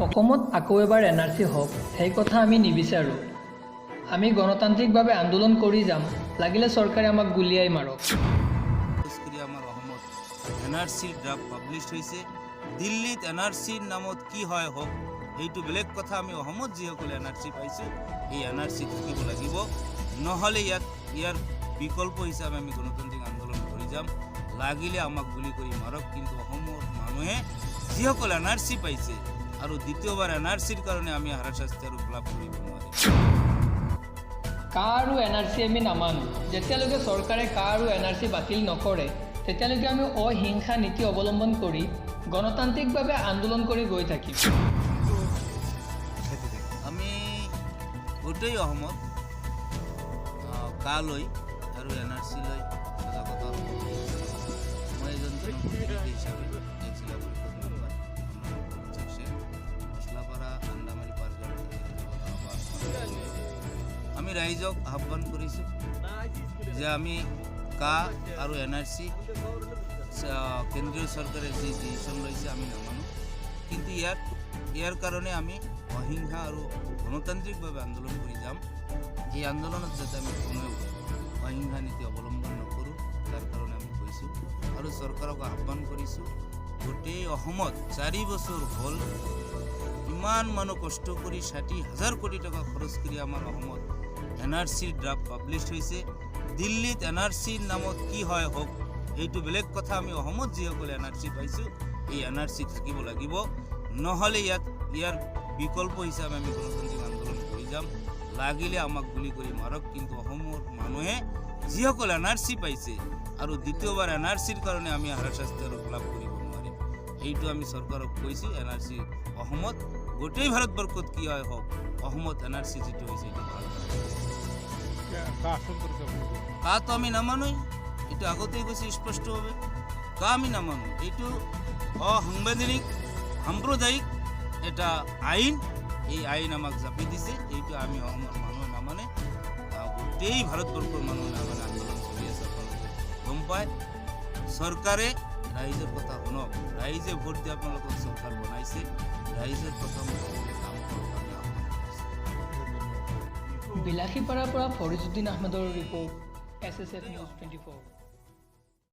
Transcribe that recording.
অসমত আকৌ এবাৰ এনআৰচি হওক সেই কথা আমি নিবিচাৰোঁ। আমি গণতান্ত্ৰিকভাৱে আন্দোলন কৰি যাম, লাগিলে চৰকাৰে আমাক গুলিয়াই মাৰক। আমাৰ অসমত এনআৰচিৰ ড্ৰাফ্ট পাব্লিছ হৈছে। দিল্লীত এনআৰচিৰ নামত কি হয় হওক, সেইটো বেলেগ কথা। আমি অসমত যিসকলে এনআৰচি পাইছোঁ, এই এনআৰচি থাকিব লাগিব, নহ'লে ইয়াৰ বিকল্প হিচাপে আমি গণতান্ত্ৰিক আন্দোলন কৰি যাম, লাগিলে আমাক গুলি কৰি মাৰক। কিন্তু অসমৰ মানুহে যিসকলে এনআৰচি পাইছে আৰু দ্বিতীয়বাৰ এনআৰচিৰ কাৰণে আমি হাৰাশাস্তি আৰু লাভ কৰিব নোৱাৰিম। কা আৰু এনআৰচি আমি নামানো। যেতিয়ালৈকে চৰকাৰে কা আৰু এনআৰচি বাতিল নকৰে, তেতিয়ালৈকে আমি অহিংসা নীতি অৱলম্বন কৰি গণতান্ত্ৰিকভাৱে আন্দোলন কৰি গৈ থাকিম। আমি গোটেই অসমত কা লৈ আৰু এনআৰচি লৈ সজাগতা মই এজন জনপ্ৰতিনিধি হিচাপে জিলা পৰিষদ মেম্বাৰ মছলাপাৰা আন্দামাৰী পাৰগাঁও আমি ৰাইজক আহ্বান কৰিছোঁ যে আমি কা আৰু এনআৰচি কেন্দ্ৰীয় চৰকাৰে যি ডিচিশ্যন লৈছে আমি নামানো। কিন্তু ইয়াৰ কাৰণে আমি অহিংসা আৰু গণতান্ত্ৰিকভাৱে আন্দোলন কৰি যাম। এই আন্দোলনত যাতে আমি কোনেও অহিংসা নীতি অৱলম্বন নকৰোঁ, তাৰ কাৰণে আমি কৈছোঁ আৰু চৰকাৰক আহ্বান কৰিছোঁ। গোটেই অসমত 4 বছৰ হ'ল ইমান মানুহ কষ্ট কৰি 60,000 কোটি টকা খৰচ কৰি আমাৰ অসমত এনআৰচিৰ ড্ৰাফ্ট পাব্লিছ হৈছে। দিল্লীত এনআৰচিৰ নামত কি হয় হওক, সেইটো বেলেগ কথা। আমি অসমত যিসকলে এনআৰচি পাইছোঁ, এই এনআৰচি থাকিব লাগিব, নহ'লে ইয়াৰ বিকল্প হিচাপে আমি গণতান্ত্ৰিক আন্দোলন কৰি যাম, লাগিলে আমাক গুলি কৰি মাৰক। কিন্তু অসমৰ মানুহে যিসকলে এনআৰচি পাইছে আৰু দ্বিতীয়বাৰ এনআৰচিৰ কাৰণে আমি হাৰাশাস্তি আৰু লাভ কৰিব নোৱাৰিম, এইটো আমি চৰকাৰক কৈছোঁ। এনআৰচি অসমত গোটেই ভাৰতবৰ্ষত কি হয় হওক, অসমত এনআৰচি যিটো হৈছে এইটো ভাল। কাটো আমি নামানোই, এইটো আগতেই কৈছে স্পষ্টভাৱে। কা আমি নামানো, এইটো অসাংবিধানিক সাম্প্ৰদায়িক এটা আইন। এই আইন আমাক জাপি দিছে, এইটো আমি অসমৰ মানুহে নামানে, গোটেই ভাৰতবৰ্ষৰ মানুহে নামানে। আন্দোলন চলি আছে, আপোনালোকে গম পায়। চৰকাৰে ৰাইজৰ কথা শুনক, ৰাইজে ভোট দি আপোনালোকক চৰকাৰ বনাইছে, ৰাইজৰ কথা মতে কাম কৰক। আমি আহ্বান কৰিছোঁ। বিলাসীপাৰাৰ পৰা ফৰিজুদ্দিন আহমেদৰ ৰিপৰ্ট, SSF News 24।